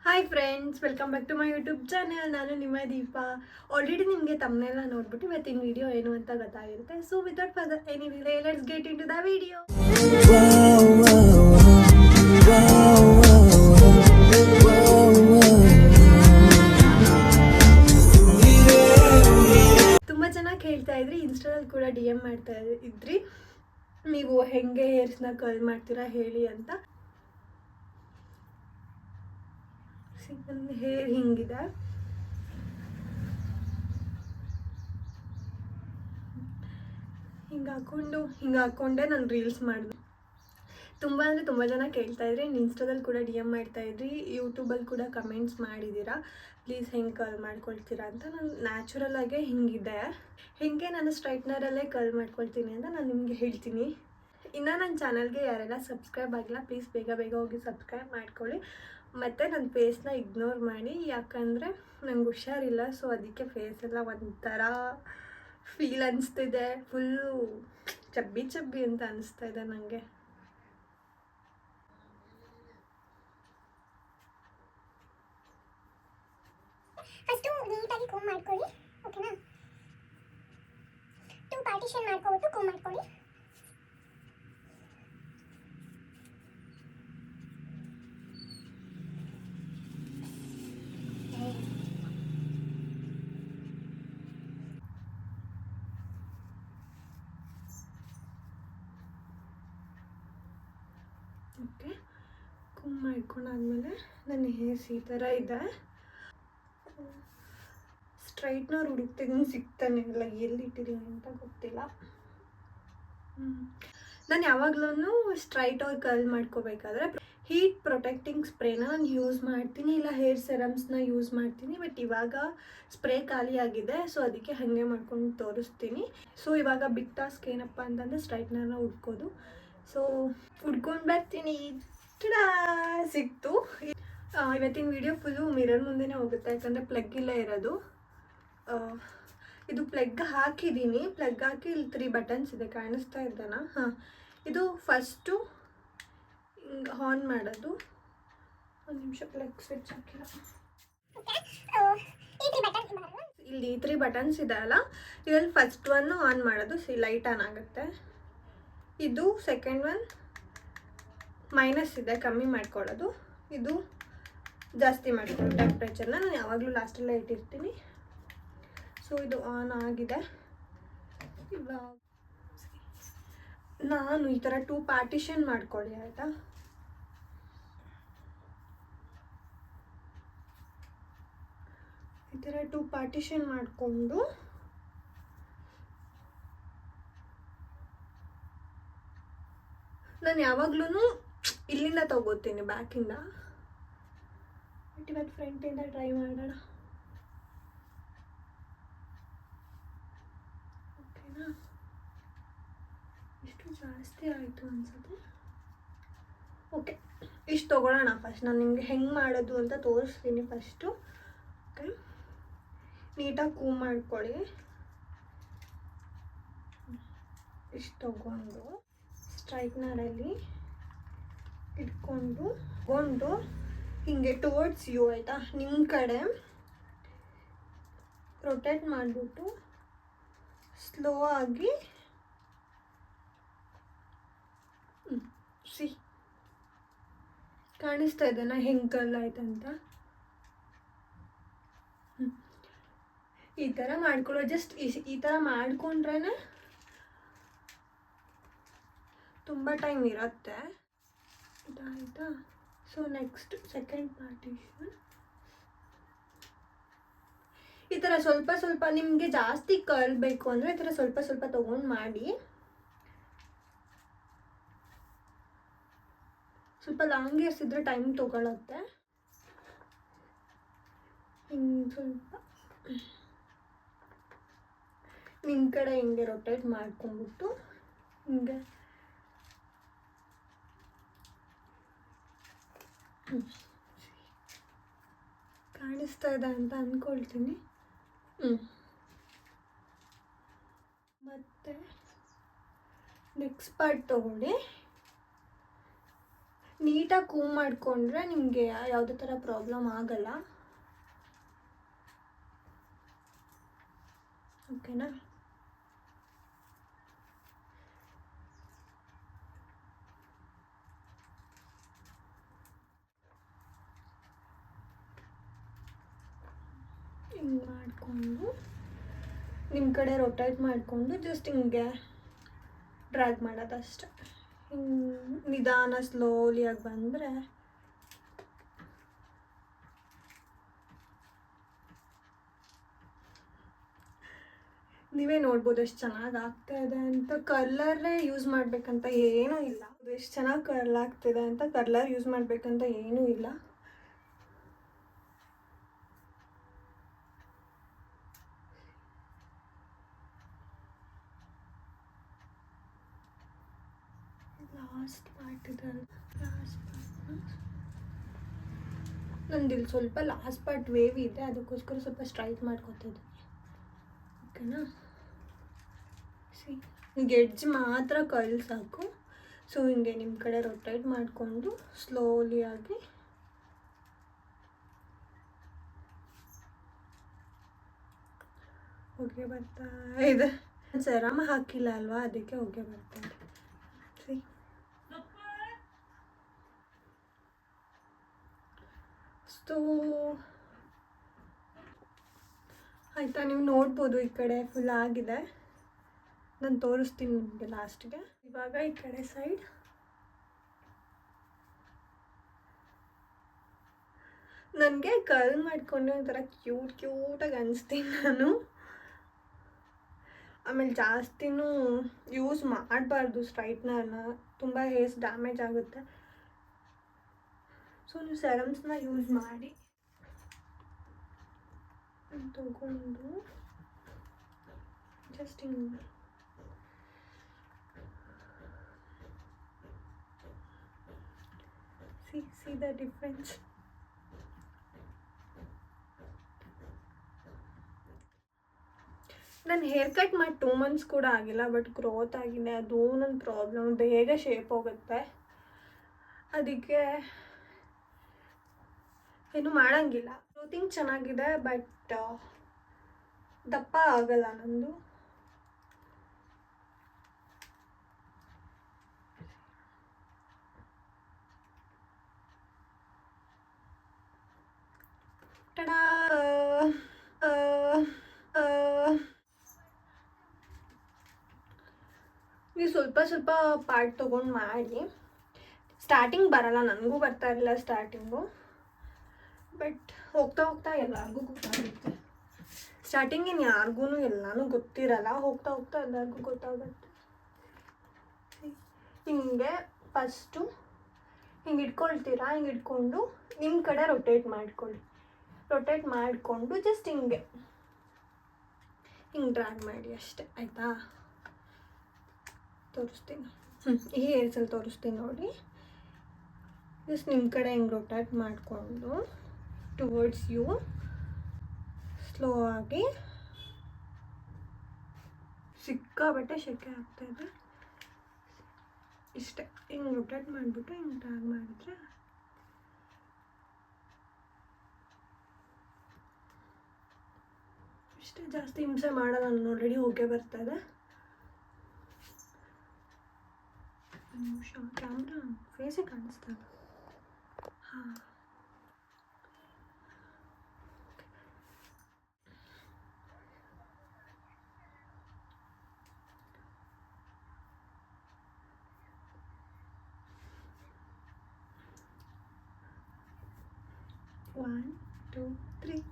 Hi friends, welcome back to my YouTube channel. ನಾನು ನಿಮ್ಮ ದೀಪ. Already ನಿಮಗೆ ತಮ್ಮನೆಲ್ಲ ನೋಡ್ಬಿಟ್ಟು ಇವತ್ತಿನ ವಿಡಿಯೋ ಏನು ಅಂತ ಗೊತ್ತಾಗಿರುತ್ತೆ. So without further any delay, let's get into the video. ತುಂಬ ಚೆನ್ನಾಗಿ ಹೇಳ್ತಾ ಇದ್ರಿ, ಇನ್ಸ್ಟಾದಲ್ಲಿ ಕೂಡ DM ಮಾಡ್ತಾ ಇದ್ರಿ, ನೀವು ಹೆಂಗೆ ಹೇರ್ಸ್ನ ಕರ್ಲ್ ಮಾಡ್ತೀರಾ ಹೇಳಿ ಅಂತ. ನನ್ನ ಹೇರ್ ಹಿಂಗಿದೆ. ಹಿಂಗೆ ಹಾಕ್ಕೊಂಡೆ ನಾನು ರೀಲ್ಸ್ ಮಾಡಿದೆ. ತುಂಬ ಅಂದರೆ ತುಂಬ ಜನ ಕೇಳ್ತಾಯಿದ್ರಿ, ಇನ್ಸ್ಟಾದಲ್ಲಿ ಕೂಡ DM ಮಾಡ್ತಾಯಿದ್ರಿ, ಯೂಟ್ಯೂಬಲ್ಲಿ ಕೂಡ ಕಮೆಂಟ್ಸ್ ಮಾಡಿದ್ದೀರಾ, ಪ್ಲೀಸ್ ಹೆಂಗೆ ಕರ್ಲ್ ಮಾಡ್ಕೊಳ್ತೀರಾ ಅಂತ. ನಾನು ನ್ಯಾಚುರಲಾಗೇ ಹಿಂಗಿದೆ, ಹೇಗೆ ನಾನು ಸ್ಟ್ರೈಟ್ನರಲ್ಲೇ ಕರ್ಲ್ ಮಾಡ್ಕೊಳ್ತೀನಿ ಅಂತ ನಾನು ನಿಮಗೆ ಹೇಳ್ತೀನಿ. ಇನ್ನು ನನ್ನ ಚಾನಲ್ಗೆ ಯಾರೆಲ್ಲ ಸಬ್ಸ್ಕ್ರೈಬ್ ಆಗಿಲ್ಲ, ಪ್ಲೀಸ್ ಬೇಗ ಬೇಗ ಹೋಗಿ ಸಬ್ಸ್ಕ್ರೈಬ್ ಮಾಡ್ಕೊಳ್ಳಿ. ಮತ್ತು ನನ್ನ ಫೇಸ್ನ ಇಗ್ನೋರ್ ಮಾಡಿ, ಯಾಕಂದರೆ ನಂಗೆ ಹುಷಾರಿಲ್ಲ. ಸೊ ಅದಕ್ಕೆ ಫೇಸೆಲ್ಲ ಒಂಥರ ಫೀಲ್ ಅನಿಸ್ತಿದೆ, ಫುಲ್ಲು ಚಬ್ಬಿ ಚಬ್ಬಿ ಅಂತ ಅನಿಸ್ತಾ ಇದೆ ನನಗೆ. ಫಸ್ಟು ನೀಟಾಗಿ ಕೋಮ್ ಮಾಡ್ಕೊಳ್ಳಿ, ಓಕೆನಾ? 2 ಪಾರ್ಟಿಷನ್ ಮಾಡ್ಕೊಬಿಟ್ಟು ಕೋಮ್ ಮಾಡ್ಕೊಳ್ಳಿ. ಓಕೆ, ಕುಮ್ ಮಾಡ್ಕೊಂಡಾದ್ಮೇಲೆ ನನ್ನ ಹೇರ್ಸ್ ಈ ಥರ ಇದೆ. ಸ್ಟ್ರೈಟ್ನರ್ ಹುಡುಕ್ತಿದ್ದೀನಿ, ಸಿಗ್ತಾನೆ ಇಲ್ಲ, ಎಲ್ಲಿಟ್ಟಿದ್ದೀನಿ ಅಂತ ಗೊತ್ತಿಲ್ಲ. ನಾನು ಯಾವಾಗಲೂ ಸ್ಟ್ರೈಟ್ ಆಗಿ ಕರ್ಲ್ ಮಾಡ್ಕೋಬೇಕಾದ್ರೆ ಹೀಟ್ ಪ್ರೊಟೆಕ್ಟಿಂಗ್ ಸ್ಪ್ರೇನ ನಾನು ಯೂಸ್ ಮಾಡ್ತೀನಿ, ಇಲ್ಲ ಹೇರ್ ಸೆರಮ್ಸ್ನ ಯೂಸ್ ಮಾಡ್ತೀನಿ. ಬಟ್ ಇವಾಗ ಸ್ಪ್ರೇ ಖಾಲಿಯಾಗಿದೆ, ಸೊ ಅದಕ್ಕೆ ಹಾಗೆ ಮಾಡ್ಕೊಂಡು ತೋರಿಸ್ತೀನಿ. ಸೊ ಇವಾಗ ಬಿಗ್ ಟಾಸ್ಕ್ ಏನಪ್ಪ ಅಂತಂದರೆ ಸ್ಟ್ರೈಟ್ನರ್ನ ಹುಡ್ಕೋದು. ಸೊ ಹುಡ್ಕೊಂಡು ಬರ್ತೀನಿ. ಸಿಕ್ತು. ಇವತ್ತಿನ ವಿಡಿಯೋ ಫುಲ್ಲು ಮಿರರ್ ಮುಂದೆನೇ ಹೋಗುತ್ತೆ, ಯಾಕಂದರೆ ಪ್ಲಗ್ ಇಲ್ಲ ಇರೋದು. ಇದು ಪ್ಲಗ್ ಹಾಕಿದ್ದೀನಿ, ಪ್ಲಗ್ ಹಾಕಿ ಇಲ್ಲಿ 3 ಬಟನ್ಸ್ ಇದೆ, ಕಾಣಿಸ್ತಾ ಇದ್ದಾನ? ಹಾಂ, ಇದು ಫಸ್ಟು ಹಿಂಗೆ ಆನ್ ಮಾಡೋದು. ಒಂದು ನಿಮಿಷ, ಪ್ಲಗ್ ಸ್ವಿಚ್ ಹಾಕಿಲ್ಲ. ಇಲ್ಲಿ 3 ಬಟನ್ಸ್ ಇದೆ ಅಲ್ಲ, ಇದರಲ್ಲಿ ಫಸ್ಟ್ ಒನ್ ಆನ್ ಮಾಡೋದು, ಲೈಟ್ ಆನ್ ಆಗುತ್ತೆ. ಇದು ಸೆಕೆಂಡ್ ಒನ್ ಮೈನಸ್ ಇದೆ, ಕಮ್ಮಿ ಮಾಡ್ಕೊಳ್ಳೋದು. ಇದು ಜಾಸ್ತಿ ಮಾಡ್ಕೊಳ್ಳೋದು ಟೆಂಪ್ರೇಚರ್ನ, ನಾನು ಯಾವಾಗಲೂ ಲಾಸ್ಟಲ್ಲೇ ಇಟ್ಟಿರ್ತೀನಿ. ಸೊ ಇದು ಆನ್ ಆಗಿದೆ. ಇವಾಗ ನಾನು ಈ ಥರ 2 ಪಾರ್ಟಿಷನ್ ಮಾಡ್ಕೊಳ್ಳಿ, ಆಯಿತಾ? ಈ ಥರ 2 ಪಾರ್ಟಿಷನ್ ಮಾಡಿಕೊಂಡು ನಾನು ಯಾವಾಗ್ಲೂ ಇಲ್ಲಿಂದ ತಗೋತೀನಿ, ಬ್ಯಾಕಿಂದ. ಬಟ್ ಇವತ್ತು ಫ್ರಂಟಿಂದ ಟ್ರೈ ಮಾಡೋಣ, ಓಕೆನಾ? ಇಷ್ಟು ಜಾಸ್ತಿ ಆಯಿತು ಅನ್ಸುತ್ತೆ. ಓಕೆ, ಇಷ್ಟು ತೊಗೊಳ್ಳೋಣ. ಫಸ್ಟ್ ನಾನು ನಿಮಗೆ ಹೆಂಗೆ ಮಾಡೋದು ಅಂತ ತೋರಿಸ್ತೀನಿ. ಫಸ್ಟು ಓಕೆ, ನೀಟಾಗಿ ಕೂಮ್ ಮಾಡ್ಕೊಳ್ಳಿ. ಇಷ್ಟು ತಗೊಂಡು ಸ್ಟ್ರೈಟ್ನರಲ್ಲಿ ಇಟ್ಕೊಂಡು ಹೀಗೆ ಟುವರ್ಡ್ಸ್ ಯು, ಆಯಿತಾ? ನಿಮ್ಮ ಕಡೆ ರೊಟೇಟ್ ಮಾಡಿಬಿಟ್ಟು ಸ್ಲೋ ಆಗಿ ಸಿ ಕಾಣಿಸ್ತಾ ಇದೆನಾ ಹೆಂಗೆ ಕರ್ಲ್ ಆಯ್ತಂತ? ಈ ಥರ ಮಾಡ್ಕೊಳ್ಳೋ, ಜಸ್ಟ್ ಈ ಥರ ಮಾಡ್ಕೊಂಡ್ರೇ ತುಂಬ ಟೈಮ್ ಇರುತ್ತೆ. ಇದಾಯಿತಾ? ಸೊ ನೆಕ್ಸ್ಟ್ ಸೆಕೆಂಡ್ ಪಾರ್ಟಿಷನ್ ಈ ಥರ ಸ್ವಲ್ಪ ಸ್ವಲ್ಪ, ನಿಮಗೆ ಜಾಸ್ತಿ ಕರ್ಲ್ ಬೇಕು ಅಂದರೆ ಈ ಥರ ಸ್ವಲ್ಪ ಸ್ವಲ್ಪ ತೊಗೊಂಡು ಮಾಡಿ. ಸ್ವಲ್ಪ ಲಾಂಗ್ ಹೇರ್ಸ್ ಇದ್ದರೆ ಟೈಮ್ ತೊಗೊಳುತ್ತೆ. ಹಿಂಗೆ ಸ್ವಲ್ಪ ನಿಮ್ಮ ಕಡೆ ಹಿಂಗೆ ರೊಟೇಟ್ ಮಾಡ್ಕೊಂಡ್ಬಿಟ್ಟು ಹಿಂಗೆ ಕಾಣಿಸ್ತಾ ಇದೆ ಅಂತ ಅಂದ್ಕೊಳ್ತೀನಿ. ಮತ್ತು ನೆಕ್ಸ್ಟ್ ಪಾರ್ಟ್ ತೊಗೊಂಡು ನೀಟಾಗಿ ಕೂಮ್ ಮಾಡಿಕೊಂಡ್ರೆ ನಿಮಗೆ ಯಾವುದೇ ಥರ ಪ್ರಾಬ್ಲಮ್ ಆಗಲ್ಲ. ಓಕೆನಾ? ಹಿಂಗೆ ಮಾಡಿಕೊಂಡು ನಿಮ್ಮ ಕಡೆ ರೊಟೇಟ್ ಮಾಡಿಕೊಂಡು ಜಸ್ಟ್ ಹಿಂಗೆ ಡ್ರ್ಯಾಗ್ ಮಾಡೋದಷ್ಟೆ. ಹಿಂಗೆ ನಿಧಾನ ಸ್ಲೋಲಿಯಾಗಿ ಬಂದರೆ ನೀವೇ ನೋಡ್ಬೋದು ಎಷ್ಟು ಚೆನ್ನಾಗಿ ಆಗ್ತಾಯಿದೆ ಅಂತ. ಕಲರೇ ಯೂಸ್ ಮಾಡಬೇಕಂತ ಏನೂ ಇಲ್ಲ. ಎಷ್ಟು ಚೆನ್ನಾಗಿ ಕರ್ಲ್ ಆಗ್ತಿದೆ ಅಂತ ಕಲರ್ ಯೂಸ್ ಮಾಡಬೇಕಂತ ಏನೂ ಇಲ್ಲ. ಲಾಸ್ಟ್ ಪಾರ್ಟ್ ಇದೆ, ಲಾಸ್ಟ್ ಪಾರ್ಟ್ ನಂದಿಲ್ಲಿ ಸ್ವಲ್ಪ ಲಾಸ್ಟ್ ಪಾರ್ಟ್ ವೇವ್ ಇದೆ, ಅದಕ್ಕೋಸ್ಕರ ಸ್ವಲ್ಪ ಸ್ಟ್ರೈಟ್ ಮಾಡ್ಕೊತಿದ್ದೆ. ಓಕೆನಾ? ಈಗ ಎಡ್ಜ್ ಮಾತ್ರ ಕರ್ಲ್ ಸಾಕು. ಸೊ ಹಿಂಗೆ ನಿಮ್ಮ ಕಡೆ ರೊಟೇಟ್ ಮಾಡಿಕೊಂಡು ಸ್ಲೋಲಿಯಾಗಿ ಹೊಗೆ ಬರ್ತಾ ಇದೆ. ಸೆರಮ್ ಹಾಕಿಲ್ಲ ಅಲ್ವಾ, ಅದಕ್ಕೆ ಹೊಗೆ ಬರ್ತಾ ಇದೆ. ಸರಿ, ಸೊ ಆಯಿತಾ? ನೀವು ನೋಡ್ಬೋದು ಈ ಕಡೆ ಫುಲ್ ಆಗಿದೆ. ನಾನು ತೋರಿಸ್ತೀನಿ ನಿಮಗೆ ಲಾಸ್ಟಿಗೆ. ಇವಾಗ ಈ ಕಡೆ ಸೈಡ್ ನನಗೆ ಕರ್ಲ್ ಮಾಡಿಕೊಂಡೆ ಒಂಥರ ಕ್ಯೂಟಾಗಿ ಅನಿಸ್ತೀನಿ ನಾನು. ಆಮೇಲೆ ಜಾಸ್ತಿನೂ ಯೂಸ್ ಮಾಡಬಾರ್ದು ಸ್ಟ್ರೈಟ್ನರ್ನ, ತುಂಬ ಹೇರ್ಸ್ ಡ್ಯಾಮೇಜ್ ಆಗುತ್ತೆ. ಸೊ ನೀವು ಸೆರಮ್ಸ್ನ ಯೂಸ್ ಮಾಡಿ. ತಗೊಂಡು ಜಸ್ಟ್ ಹಿಂಗೆ see the difference. ನಾನು ಹೇರ್ ಕಟ್ ಮಾಡಿ 2 months ಕೂಡ ಆಗಿಲ್ಲ, ಬಟ್ ಗ್ರೋತ್ ಆಗಿದೆ. ಅದು ನನ್ನ ಪ್ರಾಬ್ಲಮ್, ಬೇಗ ಶೇಪ್ ಹೋಗುತ್ತೆ. ಅದಕ್ಕೆ ಏನು ಮಾಡೋಂಗಿಲ್ಲ. ಗ್ರೋತಿಂಗ್ ಚೆನ್ನಾಗಿದೆ, ಬಟ್ ದಪ್ಪ ಆಗಲ್ಲ ನಂದು. ಟಡಾ! ನೀವು ಸ್ವಲ್ಪ ಸ್ವಲ್ಪ ಪಾರ್ಟ್ ತೊಗೊಂಡು ಮಾಡಿ. ಸ್ಟಾರ್ಟಿಂಗ್ ಬರಲ್ಲ, ನನಗೂ ಬರ್ತಾ ಇರಲಿಲ್ಲ ಸ್ಟಾರ್ಟಿಂಗು, ಬಟ್ ಹೋಗ್ತಾ ಹೋಗ್ತಾ ಎಲ್ಲರಿಗೂ ಗೊತ್ತಾಗುತ್ತೆ. ಸ್ಟಾರ್ಟಿಂಗ್ ಏನು ಯಾರಿಗೂ ಎಲ್ಲನೂ ಗೊತ್ತಿರಲ್ಲ, ಹೋಗ್ತಾ ಹೋಗ್ತಾ ಎಲ್ಲರಿಗೂ ಗೊತ್ತಾಗುತ್ತೆ. ಹಿಂಗೆ ಫಸ್ಟು ಹಿಂಗೆ ಇಟ್ಕೊಳ್ತೀರಾ, ಹಿಂಗೆ ಇಟ್ಕೊಂಡು ನಿಮ್ಮ ಕಡೆ ರೊಟೇಟ್ ಮಾಡ್ಕೊಳ್ಳಿ. ರೊಟೇಟ್ ಮಾಡಿಕೊಂಡು ಜಸ್ಟ್ ಹಿಂಗೆ ಡ್ರ್ಯಾಗ್ ಮಾಡಿ ಅಷ್ಟೆ. ಆಯಿತಾ? ತೋರಿಸ್ತೀನಿ. ಈ ಹೇರ್ಸಲ್ಲಿ ತೋರಿಸ್ತೀನಿ ನೋಡಿ. ಜಸ್ಟ್ ನಿಮ್ಮ ಕಡೆ ಹಿಂಗೆ ರೊಟೇಟ್ ಮಾಡಿಕೊಂಡು ಟುವರ್ಡ್ಸ್ ಯು ಸ್ಲೋ ಆಗಿ. ಸಿಕ್ಕಾಬಟ್ಟೆ ಶೆಕೆ ಆಗ್ತಾಯಿದೆ. ಇಷ್ಟೇ, ಹಿಂಗೆ ರೊಟೇಟ್ ಮಾಡಿಬಿಟ್ಟು ಹಿಂಗೆ ಡ್ರ್ಯಾಗ್ ಮಾಡಿದ್ರೆ ಇಷ್ಟೇ. ಜಾಸ್ತಿ ಹಿಂಸೆ ಮಾಡಲ್ಲ. ನಾನು ಆಲ್ರೆಡಿ ಹೋಗೇ ಬರ್ತಾ ಇದೆ. ನಿಮಿಷ ಕ್ಯಾಮ್ರಾ ಫೇಸಿಗೆ ಕಾಣಿಸ್ತದೆ. ಹಾಂ, One, two, three.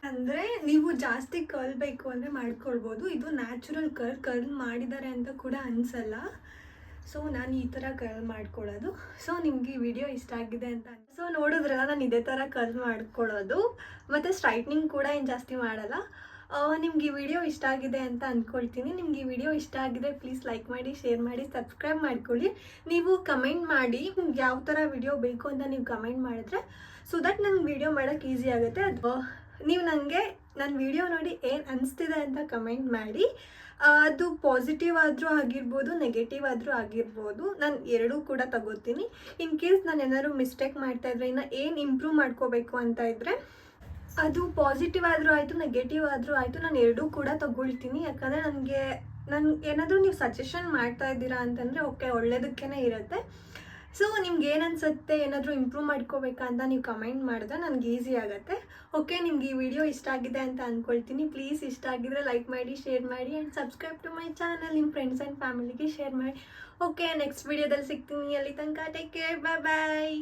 ಅಂದರೆ ನೀವು ಜಾಸ್ತಿ ಕರ್ಲ್ ಬೇಕು ಅಂದರೆ ಮಾಡ್ಕೊಳ್ಬೋದು. ಇದು ನ್ಯಾಚುರಲ್ ಕರ್ಲ್ ಮಾಡಿದ್ದಾರೆ ಅಂತ ಕೂಡ ಅನಿಸಲ್ಲ. ಸೊ ನಾನು ಈ ಥರ ಕರ್ಲ್ ಮಾಡ್ಕೊಳ್ಳೋದು. ಸೊ ನಿಮಗೆ ಈ ವಿಡಿಯೋ ಇಷ್ಟ ಆಗಿದೆ ಅಂತ ಸೊ ನೋಡಿದ್ರಲ್ಲ, ನಾನು ಇದೇ ಥರ ಕರ್ಲ್ ಮಾಡ್ಕೊಳ್ಳೋದು. ಮತ್ತು ಸ್ಟ್ರೈಟ್ನಿಂಗ್ ಕೂಡ ಏನು ಜಾಸ್ತಿ ಮಾಡಲ್ಲ. ನಿಮ್ಗೆ ಈ ವಿಡಿಯೋ ಇಷ್ಟ ಆಗಿದೆ ಅಂತ ಅಂದ್ಕೊಳ್ತೀನಿ. ನಿಮ್ಗೆ ಈ ವಿಡಿಯೋ ಇಷ್ಟ ಆಗಿದೆ ಪ್ಲೀಸ್ ಲೈಕ್ ಮಾಡಿ, ಶೇರ್ ಮಾಡಿ, ಸಬ್ಸ್ಕ್ರೈಬ್ ಮಾಡ್ಕೊಳ್ಳಿ. ನೀವು ಕಮೆಂಟ್ ಮಾಡಿ ನಿಮ್ಗೆ ಯಾವ ಥರ ವಿಡಿಯೋ ಬೇಕು ಅಂತ ನೀವು ಕಮೆಂಟ್ ಮಾಡಿದ್ರೆ ಸೊ ದಟ್ ನಂಗೆ ವಿಡಿಯೋ ಮಾಡೋಕ್ಕೆ ಈಸಿ ಆಗುತ್ತೆ. ಅದು ನೀವು ನನಗೆ ನನ್ನ ವಿಡಿಯೋ ನೋಡಿ ಏನು ಅನಿಸ್ತಿದೆ ಅಂತ ಕಮೆಂಟ್ ಮಾಡಿ. ಅದು ಪಾಸಿಟಿವ್ ಆದರೂ ಆಗಿರ್ಬೋದು, ನೆಗೆಟಿವ್ ಆದರೂ ಆಗಿರ್ಬೋದು, ನಾನು ಎರಡೂ ಕೂಡ ತಗೋತೀನಿ. ಇನ್ ಕೇಸ್ ನಾನು ಏನಾದ್ರು ಮಿಸ್ಟೇಕ್ ಮಾಡ್ತಾಯಿದ್ರೆ ಇನ್ನು ಏನು ಇಂಪ್ರೂವ್ ಮಾಡ್ಕೋಬೇಕು ಅಂತ ಇದ್ದರೆ ಅದು ಪಾಸಿಟಿವ್ ಆದರೂ ಆಯಿತು, ನೆಗೆಟಿವ್ ಆದರೂ ಆಯಿತು, ನಾನು ಎರಡೂ ಕೂಡ ತಗೊಳ್ತೀನಿ. ಯಾಕಂದರೆ ಏನಾದರೂ ನೀವು ಸಜೆಷನ್ ಮಾಡ್ತಾ ಇದ್ದೀರಾ ಅಂತಂದರೆ ಓಕೆ, ಒಳ್ಳೆಯದಕ್ಕೇ ಇರುತ್ತೆ. ಸೊ ನಿಮ್ಗೆ ಏನು ಅನಿಸುತ್ತೆ, ಏನಾದರೂ ಇಂಪ್ರೂವ್ ಮಾಡ್ಕೋಬೇಕಾ ಅಂತ ನೀವು ಕಮೆಂಟ್ ಮಾಡಿದ್ರೆ ನನಗೆ ಈಸಿ ಆಗುತ್ತೆ. ಓಕೆ, ನಿಮ್ಗೆ ಈ ವಿಡಿಯೋ ಇಷ್ಟ ಆಗಿದೆ ಅಂತ ಅಂದ್ಕೊಳ್ತೀನಿ. ಪ್ಲೀಸ್ ಇಷ್ಟ ಆಗಿದ್ರೆ ಲೈಕ್ ಮಾಡಿ, ಶೇರ್ ಮಾಡಿ and subscribe to my channel. ನಿಮ್ಮ ಫ್ರೆಂಡ್ಸ್ ಆ್ಯಂಡ್ ಫ್ಯಾಮಿಲಿಗೆ ಶೇರ್ ಮಾಡಿ. ಓಕೆ, ನೆಕ್ಸ್ಟ್ ವಿಡಿಯೋದಲ್ಲಿ ಸಿಗ್ತೀನಿ. ಅಲ್ಲಿ ತನಕ ಟೇಕ್ ಕೇರ್, ಬಾಯ್ ಬಾಯ್.